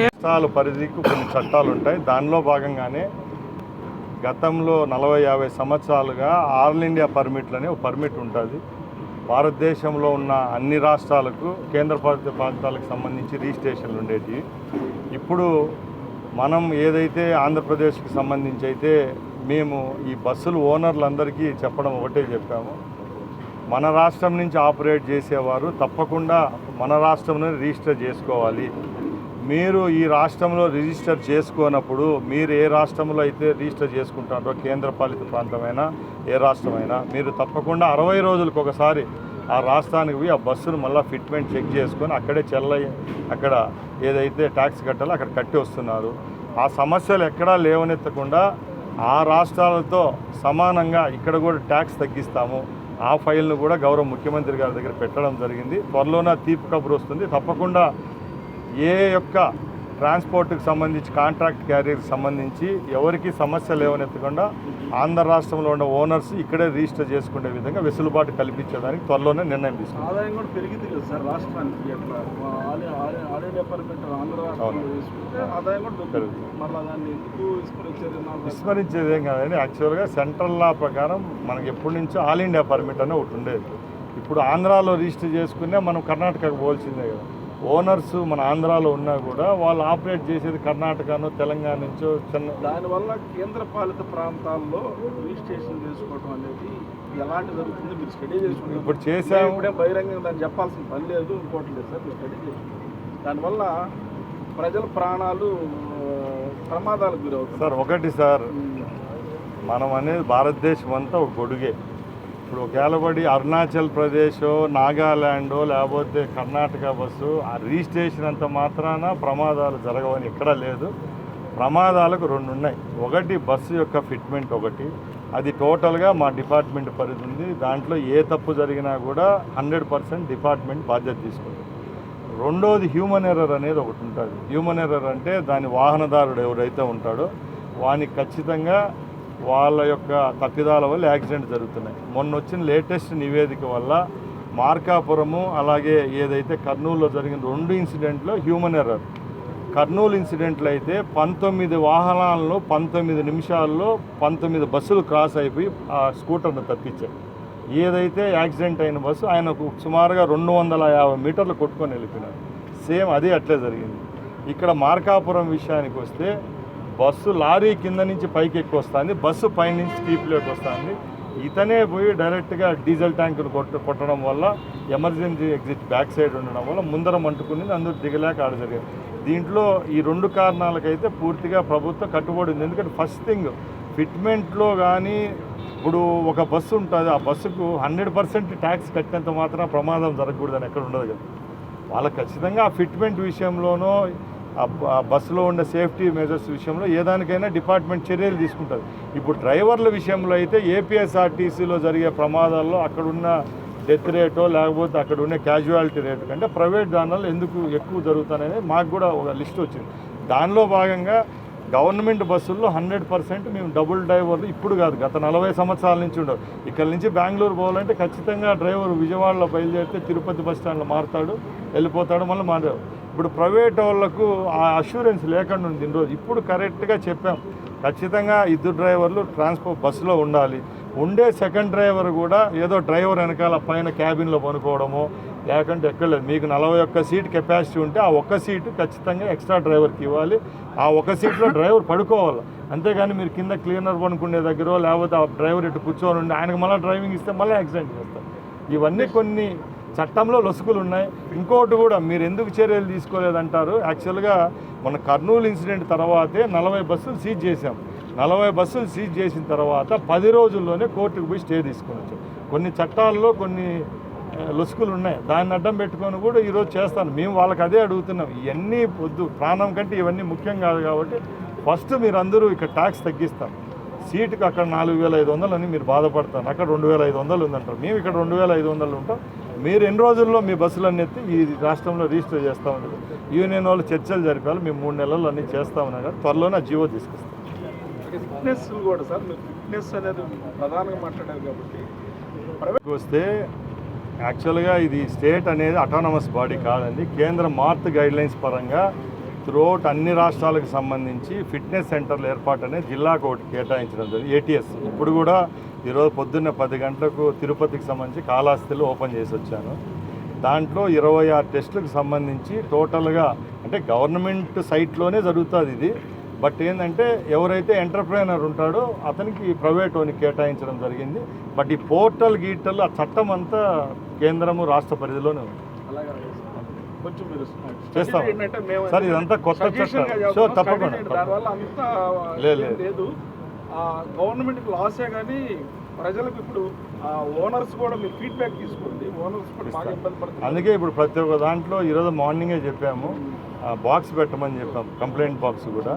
రాష్ట్రాల పరిధికి కొన్ని చట్టాలు ఉంటాయి. దానిలో భాగంగానే గతంలో 40-50 సంవత్సరాలుగా ఆల్ ఇండియా పర్మిట్లు అనే ఒక పర్మిట్ ఉంటుంది. భారతదేశంలో ఉన్న అన్ని రాష్ట్రాలకు కేంద్రపాలిత ప్రాంతాలకు సంబంధించి రిజిస్ట్రేషన్లు ఉండేవి. ఇప్పుడు మనం ఏదైతే ఆంధ్రప్రదేశ్కి సంబంధించి అయితే మేము ఈ బస్సులు ఓనర్లందరికీ చెప్పడం ఒకటే చెప్పాము, మన రాష్ట్రం నుంచి ఆపరేట్ చేసేవారు తప్పకుండా మన రాష్ట్రంలోనే రిజిస్టర్ చేసుకోవాలి. మీరు ఈ రాష్ట్రంలో రిజిస్టర్ చేసుకోనప్పుడు మీరు ఏ రాష్ట్రంలో అయితే రిజిస్టర్ చేసుకుంటారో కేంద్రపాలిత ప్రాంతమైనా ఏ రాష్ట్రమైనా మీరు తప్పకుండా 60 రోజులకు ఒకసారి ఆ రాష్ట్రానికి పోయి ఆ బస్సును మళ్ళీ ఫిట్మెంట్ చెక్ చేసుకొని అక్కడే అక్కడ ఏదైతే ట్యాక్స్ కట్టాలో అక్కడ కట్టి వస్తున్నారు. ఆ సమస్యలు ఎక్కడా లేవనెత్తకుండా ఆ రాష్ట్రాలతో సమానంగా ఇక్కడ కూడా ట్యాక్స్ తగ్గిస్తాము. ఆ ఫైల్ను కూడా గౌరవ ముఖ్యమంత్రి గారి దగ్గర పెట్టడం జరిగింది. త్వరలోనే తీపి కబురు వస్తుంది. తప్పకుండా ఏ యొక్క ట్రాన్స్పోర్ట్కి సంబంధించి కాంట్రాక్ట్ క్యారియర్కి సంబంధించి ఎవరికి సమస్య లేవనెత్తకుండా ఆంధ్ర రాష్ట్రంలో ఉన్న ఓనర్స్ ఇక్కడే రిజిస్టర్ చేసుకునే విధంగా వెసులుబాటు కల్పించడానికి త్వరలోనే నిర్ణయం తీసుకుంటాం. ఆదాయం కూడా పెరిగింది కదా సార్ రాష్ట్రానికి. ఆదాయం కూడా పెరుగుతుంది. మళ్ళీ దాన్ని ఎందుకు విస్మరించేది ఏం కాదండి. యాక్చువల్గా సెంట్రల్ లా ప్రకారం మనకి ఎప్పటి నుంచో ఆల్ ఇండియా పర్మిట్ అనే ఒకటి ఉండేది. ఇప్పుడు ఆంధ్రాలో రిజిస్టర్ చేసుకునే మనం కర్ణాటకకు పోల్సిందే కదా. ఓనర్స్ మన ఆంధ్రాలో ఉన్నా కూడా వాళ్ళు ఆపరేట్ చేసేది కర్ణాటకనో తెలంగాణ నుంచో దానివల్ల కేంద్ర పాలిత ప్రాంతాల్లో రిజిస్ట్రేషన్ చేసుకోవడం అనేది ఎలాంటి జరుగుతుంది మీరు స్టడీ చేసుకుంటారు. ఇప్పుడు చేసాము, ఇప్పుడే బహిరంగంగా దాన్ని చెప్పాల్సిన పని లేదు, ఇంకోటి లేదు సార్. మీరు స్టడీ చేసుకుంటారు. దానివల్ల ప్రజల ప్రాణాలు ప్రమాదాలకు గురవుతాయి సార్. ఒకటి సార్, మనం అనేది భారతదేశం అంతా ఒక గొడుగే. ఇప్పుడు ఒకవేళబడి అరుణాచల్ ప్రదేశ్, నాగాల్యాండో లేకపోతే కర్ణాటక బస్సు ఆ రిజిస్ట్రేషన్ అంత మాత్రాన ప్రమాదాలు జరగవని ఎక్కడా లేదు. ప్రమాదాలకు 2 ఉన్నాయి. ఒకటి బస్సు యొక్క ఫిట్మెంట్, ఒకటి అది టోటల్గా మా డిపార్ట్మెంట్ పరిధి ఉంది. దాంట్లో ఏ తప్పు జరిగినా కూడా 100% డిపార్ట్మెంట్ బాధ్యత తీసుకుంటుంది. రెండోది హ్యూమన్ ఎర్రర్ అనేది ఒకటి ఉంటుంది. హ్యూమన్ ఎర్రర్ అంటే దాని వాహనదారుడు ఎవరైతే ఉంటాడో వానికి ఖచ్చితంగా వాళ్ళ యొక్క తప్పిదాల వల్ల యాక్సిడెంట్ జరుగుతున్నాయి. మొన్న వచ్చిన లేటెస్ట్ నివేదిక వల్ల మార్కాపురము అలాగే ఏదైతే కర్నూలులో జరిగిన 2 ఇన్సిడెంట్లో హ్యూమన్ ఎర్రర్. కర్నూలు ఇన్సిడెంట్లు అయితే 19 వాహనాలను 19 నిమిషాల్లో 19 బస్సులు క్రాస్ అయిపోయి ఆ స్కూటర్ను తప్పించాయి. ఏదైతే యాక్సిడెంట్ అయిన బస్సు ఆయనకు సుమారుగా 250 మీటర్లు కొట్టుకొని వెళ్ళిపోయినారు. సేమ్ అదే అట్లే జరిగింది. ఇక్కడ మార్కాపురం విషయానికి వస్తే బస్సు లారీ కింద నుంచి పైకి ఎక్కువ వస్తుంది, బస్సు పైనుంచి స్టీప్లోకి వస్తుంది. ఇతనే పోయి డైరెక్ట్గా డీజిల్ ట్యాంకును కొట్టడం వల్ల ఎమర్జెన్సీ ఎగ్జిట్ బ్యాక్ సైడ్ ఉండడం వల్ల ముందర మంటుకుంది, అందరూ దిగలేక ఆడ జరిగింది. దీంట్లో ఈ 2 కారణాలకైతే పూర్తిగా ప్రభుత్వం కట్టుబడి ఉంది. ఎందుకంటే ఫస్ట్ థింగ్ ఫిట్మెంట్లో కానీ ఇప్పుడు ఒక బస్సు ఉంటుంది, ఆ బస్సుకు 100% ట్యాక్స్ కట్టినంత మాత్రం ప్రమాదం జరగకూడదని ఎక్కడ ఉండదు కదా. వాళ్ళకి ఖచ్చితంగా ఆ ఫిట్మెంట్ విషయంలోనో ఆ బస్సులో ఉండే సేఫ్టీ మెజర్స్ విషయంలో ఏదానికైనా డిపార్ట్మెంట్ చర్యలు తీసుకుంటుంది. ఇప్పుడు డ్రైవర్ల విషయంలో అయితే ఏపీఎస్ఆర్టీసీలో జరిగే ప్రమాదాల్లో అక్కడున్న డెత్ రేటో లేకపోతే అక్కడ ఉండే క్యాజువాలిటీ రేటు కంటే ప్రైవేట్ దానిలో ఎందుకు ఎక్కువ జరుగుతాయనేది మాకు కూడా ఒక లిస్ట్ వచ్చింది. దానిలో భాగంగా గవర్నమెంట్ బస్సుల్లో 100% మేము డబుల్ డ్రైవర్లు ఇప్పుడు కాదు, గత 40 సంవత్సరాల నుంచి ఉండవు. ఇక్కడ నుంచి బెంగళూరు పోవాలంటే ఖచ్చితంగా డ్రైవర్ విజయవాడలో బయలుదేరితే తిరుపతి బస్ స్టాండ్లో మారుతాడు, వెళ్ళిపోతాడు, మళ్ళీ మారాడు. ఇప్పుడు ప్రైవేట్ వాళ్ళకు ఆ అష్యూరెన్స్ లేకుండా ఉంది ఇన్ని రోజు. ఇప్పుడు కరెక్ట్గా చెప్పాం, ఖచ్చితంగా 2 డ్రైవర్లు ట్రాన్స్పోర్ట్ బస్సులో ఉండాలి. ఉండే సెకండ్ డ్రైవర్ కూడా ఏదో డ్రైవర్ వెనకాల పైన క్యాబిన్లో పనుకోవడమో లేకుంటే ఎక్కర్లేదు. మీకు 41 సీట్ కెపాసిటీ ఉంటే ఆ 1 సీటు ఖచ్చితంగా ఎక్స్ట్రా డ్రైవర్కి ఇవ్వాలి. ఆ 1 సీట్లో డ్రైవర్ పడుకోవాలి. అంతేగాని మీరు కింద క్లీనర్ పనుకునే దగ్గర లేకపోతే ఆ డ్రైవర్ ఇటు కూర్చొని ఉండి ఆయనకు మళ్ళీ డ్రైవింగ్ ఇస్తే మళ్ళీ యాక్సిడెంట్ చేస్తారు. ఇవన్నీ కొన్ని చట్టంలో లొసుగులు ఉన్నాయి. ఇంకోటి కూడా మీరు ఎందుకు చర్యలు తీసుకోలేదంటారు. యాక్చువల్గా మన కర్నూలు ఇన్సిడెంట్ తర్వాతే 40 బస్సులు సీజ్ చేశాం. 40 బస్సులు సీజ్ చేసిన తర్వాత 10 రోజుల్లోనే కోర్టుకు పోయి స్టే తీసుకొని వచ్చాం. కొన్ని చట్టాల్లో కొన్ని లొసుగులు ఉన్నాయి. దాన్ని అడ్డం పెట్టుకొని కూడా ఈరోజు చేస్తాను. మేము వాళ్ళకి అదే అడుగుతున్నాం. ఇవన్నీ వద్దు, ప్రాణం కంటే ఇవన్నీ ముఖ్యం కాదు. కాబట్టి ఫస్ట్ మీరందరూ ఇక్కడ ట్యాక్స్ తగ్గిస్తాం. సీటుకి అక్కడ 4,500 అని మీరు బాధపడతారు, అక్కడ 2,500 ఉందంటారు. మేము ఇక్కడ 2,500 ఉంటాం. మీరు ఎన్ని రోజుల్లో మీ బస్సులన్నీ ఎత్తి ఈ రాష్ట్రంలో రిజిస్టర్ చేస్తూ ఉన్నారు. యూనియన్ వాళ్ళు చర్చలు జరిపాలి, మేము 3 నెలల్లో అన్నీ చేస్తూ ఉన్నాం కదా, త్వరలోనే జీవో తీసుకొస్తాం. ఫిట్నెస్ కూడా సార్, మీరు ఫిట్నెస్ అనేది ప్రధానంగా మాట్లాడారు కాబట్టి వస్తే యాక్చువల్గా ఇది స్టేట్ అనేది అటానమస్ బాడీ కాదండి. కేంద్ర మార్త్ గైడ్లైన్స్ పరంగా త్రూఅవుట్ అన్ని రాష్ట్రాలకు సంబంధించి ఫిట్నెస్ సెంటర్ల ఏర్పాటు అనేది జిల్లాకు ఒకటి కేటాయించడం జరిగింది, ఏటీఎస్. ఇప్పుడు కూడా ఈరోజు పొద్దున్న 10 గంటలకు తిరుపతికి సంబంధించి కాళహస్తిలో ఓపెన్ చేసి వచ్చాను. దాంట్లో 26 టెస్టులకు సంబంధించి టోటల్గా అంటే గవర్నమెంట్ సైట్లోనే జరుగుతుంది ఇది. బట్ ఏంటంటే ఎవరైతే ఎంటర్ప్రైనర్ ఉంటాడో అతనికి ప్రైవేట్ ఓనికి కేటాయించడం జరిగింది. బట్ ఈ పోర్టల్ గీటల్ ఆ చట్టం అంతా కేంద్రము రాష్ట్ర పరిధిలోనే ఉంది. కొంచెం మీరు చేస్తాం సార్, ఇదంతా కొత్త చట్టం. సో తప్పకుండా దానివల్ల అంతా లేదు, గవర్నమెంట్కి లాసే కానీ ప్రజలకు ఇప్పుడు ఓనర్స్ కూడా మీరు ఫీడ్బ్యాక్ తీసుకోండి, ఓనర్స్ కూడా బాగా ఇబ్బంది పడుతుంది. అందుకే ఇప్పుడు ప్రతి ఒక్క దాంట్లో ఈరోజు మార్నింగే చెప్పాము, బాక్స్ పెట్టమని చెప్పాము, కంప్లైంట్ బాక్స్ కూడా.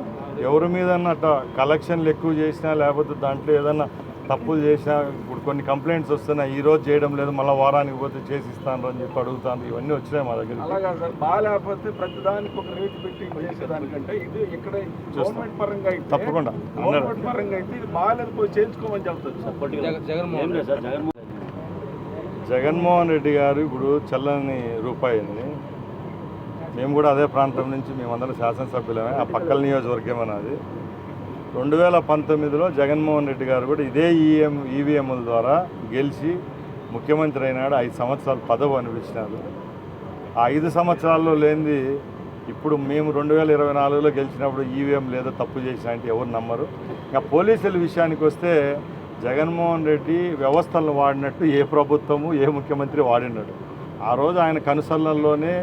ఎవరి మీద అట్లా కలెక్షన్లు ఎక్కువ చేసినా లేకపోతే దాంట్లో ఏదన్నా తప్పులు చేసినా, ఇప్పుడు కొన్ని కంప్లైంట్స్ వస్తున్నాయి, ఈ రోజు చేయడం లేదు మళ్ళీ వారానికి పోతే చేసి ఇస్తాను అని చెప్పి అడుగుతాను, ఇవన్నీ వచ్చినాయి మా దగ్గర. అలాగా సార్, బాగాలేకపోతే ప్రతిదానికి ఒక రేటు పెట్టి చేసేదానికంటే ఇది ఇక్కడ గవర్నమెంట్ పరంగా అయితే తప్పకుండా గవర్నమెంట్ పరంగా అయితే ఇది బాగాలేదు పోయి చేయించుకోమని చెప్తారు. జగన్మోహన్ రెడ్డి గారు ఇప్పుడు చల్లని రూపాయింది. మేము కూడా అదే ప్రాంతం నుంచి మేమందరం శాసనసభ్యులమే, ఆ పక్కల నియోజకవర్గం అన్నది. 2019లో జగన్మోహన్ రెడ్డి గారు కూడా ఇదే ఈవీఎంల ద్వారా గెలిచి ముఖ్యమంత్రి అయినాడు. 5 సంవత్సరాలు పదవి అనిపించినారు. ఆ 5 సంవత్సరాల్లో లేనిది ఇప్పుడు మేము 2024లో గెలిచినప్పుడు ఈవీఎం లేదో తప్పు చేసినా అంటే ఎవరు నమ్మరు. ఇంకా పోలీసుల విషయానికి వస్తే జగన్మోహన్ రెడ్డి వ్యవస్థలను వాడినట్టు ఏ ప్రభుత్వము ఏ ముఖ్యమంత్రి వాడినాడు. ఆ రోజు ఆయన కనుసరణలోనే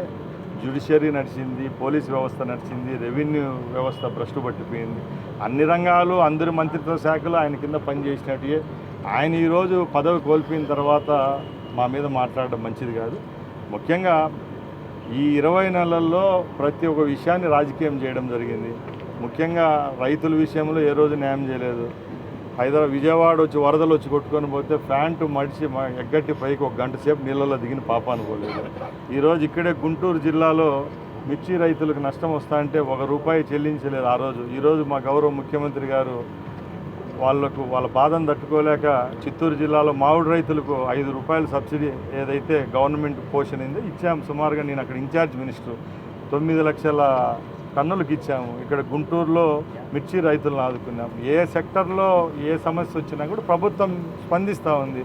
జ్యుడిషియరీ నడిచింది, పోలీస్ వ్యవస్థ నడిచింది, రెవెన్యూ వ్యవస్థ భ్రష్టు పట్టిపోయింది. అన్ని రంగాలు అందరి మంత్రిత్వ శాఖలు ఆయన కింద పనిచేసినట్టే. ఆయన ఈరోజు పదవి కోల్పోయిన తర్వాత మా మీద మాట్లాడడం మంచిది కాదు. ముఖ్యంగా ఈ 20 నెలల్లో ప్రతి ఒక్క విషయాన్ని రాజకీయం చేయడం జరిగింది. ముఖ్యంగా రైతుల విషయంలో ఏ రోజు న్యాయం చేయలేదు. విజయవాడ వచ్చి వరదలు వచ్చి కొట్టుకొని పోతే ప్యాంటు మడిచి ఎగ్గట్టి పైకి 1 గంట సేపు నీళ్ళలో దిగిన పాపాను పోలేదు. ఈరోజు ఇక్కడే గుంటూరు జిల్లాలో మిర్చి రైతులకు నష్టం వస్తా అంటే ₹1 చెల్లించలేదు ఆ రోజు. ఈరోజు మా గౌరవ ముఖ్యమంత్రి గారు వాళ్ళ బాధను తట్టుకోలేక చిత్తూరు జిల్లాలో మామిడి రైతులకు ₹5 సబ్సిడీ ఏదైతే గవర్నమెంట్ పోషనిందో ఇచ్చాము. సుమారుగా నేను అక్కడ ఇన్ఛార్జ్ మినిస్టర్ 9 లక్షల టన్నులకు ఇచ్చాము. ఇక్కడ గుంటూరులో మిర్చి రైతులను ఆదుకున్నాము. ఏ సెక్టర్లో ఏ సమస్య వచ్చినా కూడా ప్రభుత్వం స్పందిస్తూ ఉంది.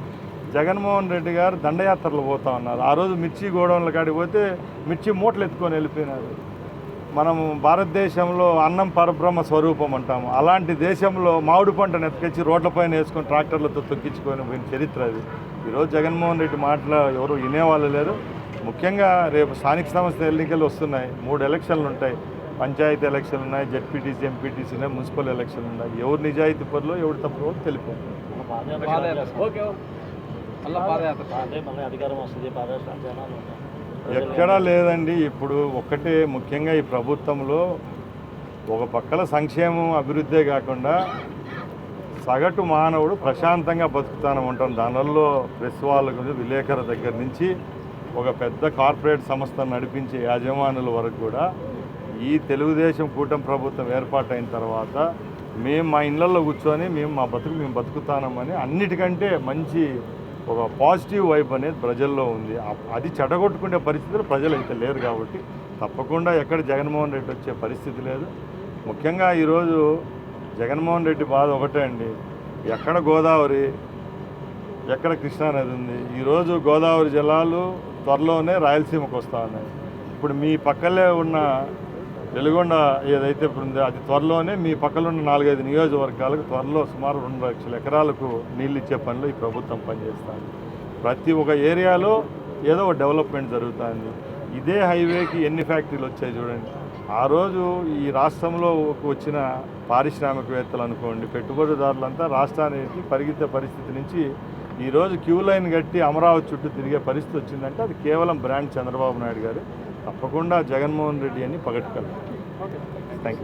జగన్మోహన్ రెడ్డి గారు దండయాత్రలు పోతూ ఉన్నారు. ఆ రోజు మిర్చి గోడౌన్ల కాడికి పోతే మిర్చి మూటలు ఎత్తుకొని వెళ్ళిపోయినారు. మనము భారతదేశంలో అన్నం పరబ్రహ్మ స్వరూపం అంటాము. అలాంటి దేశంలో మామిడి పంటను ఎత్తుకొచ్చి రోడ్లపైన వేసుకొని ట్రాక్టర్లతో తొక్కించుకొని పోయిన చరిత్ర అది. ఈరోజు జగన్మోహన్ రెడ్డి మాటలు ఎవరు వినేవాళ్ళు లేరు. ముఖ్యంగా రేపు స్థానిక సంస్థ ఎన్నికలు వస్తున్నాయి, 3 ఎలక్షన్లు ఉంటాయి. పంచాయతీ ఎలక్షన్లు ఉన్నాయి, జెడ్పీటీసీ ఎంపీటీసీ ఉన్నాయి, మున్సిపల్ ఎలక్షన్లు ఉన్నాయి. ఎవరు నిజాయితీ పనులు ఎవరు తప్పులో తెలిపారు. ఎక్కడా లేదండి. ఇప్పుడు ఒక్కటే ముఖ్యంగా ఈ ప్రభుత్వంలో ఒక పక్కల సంక్షేమం అభివృద్ధే కాకుండా సగటు మానవుడు ప్రశాంతంగా బతుకుతాను ఉంటాం. దానివల్ల ప్రెస్ వాళ్ళ గురించి విలేకరుల దగ్గర నుంచి ఒక పెద్ద కార్పొరేట్ సంస్థను నడిపించే యాజమానుల వరకు కూడా ఈ తెలుగుదేశం కూటమి ప్రభుత్వం ఏర్పాటైన తర్వాత మేము మా ఇళ్లలో కూర్చొని మేము బతుకుతామని అన్నిటికంటే మంచి ఒక పాజిటివ్ వైబ్ అనేది ప్రజల్లో ఉంది. అది చెడగొట్టుకునే పరిస్థితులు ప్రజలు అయితే లేరు కాబట్టి తప్పకుండా ఎక్కడ జగన్మోహన్ రెడ్డి వచ్చే పరిస్థితి లేదు. ముఖ్యంగా ఈరోజు జగన్మోహన్ రెడ్డి బాధ ఒకటే అండి, ఎక్కడ గోదావరి ఎక్కడ కృష్ణానది ఉంది. ఈరోజు గోదావరి జలాలు త్వరలోనే రాయలసీమకు వస్తూ ఉన్నాయి. ఇప్పుడు మీ పక్కలే ఉన్న వెలుగొండ ఏదైతే ఇప్పుడు ఉందో అది త్వరలోనే మీ పక్కన ఉన్న 4-5 నియోజకవర్గాలకు త్వరలో సుమారు 2 లక్షల ఎకరాలకు నీళ్ళు ఇచ్చే పనిలో ఈ ప్రభుత్వం పనిచేస్తుంది. ప్రతి ఒక్క ఏరియాలో ఏదో ఒక డెవలప్మెంట్ జరుగుతుంది. ఇదే హైవేకి ఎన్ని ఫ్యాక్టరీలు వచ్చాయి చూడండి. ఆ రోజు ఈ రాష్ట్రంలో వచ్చిన పారిశ్రామికవేత్తలు అనుకోండి, పెట్టుబడిదారులంతా రాష్ట్రానికి పరిగెత్తే పరిస్థితి నుంచి ఈరోజు క్యూ లైన్ కట్టి అమరావతి చుట్టూ తిరిగే పరిస్థితి వచ్చిందంటే అది కేవలం బ్రాండ్ చంద్రబాబు నాయుడు గారు. తప్పకుండా జగన్మోహన్ రెడ్డి అని పగట్టుకెళ్ళారు. Thank you.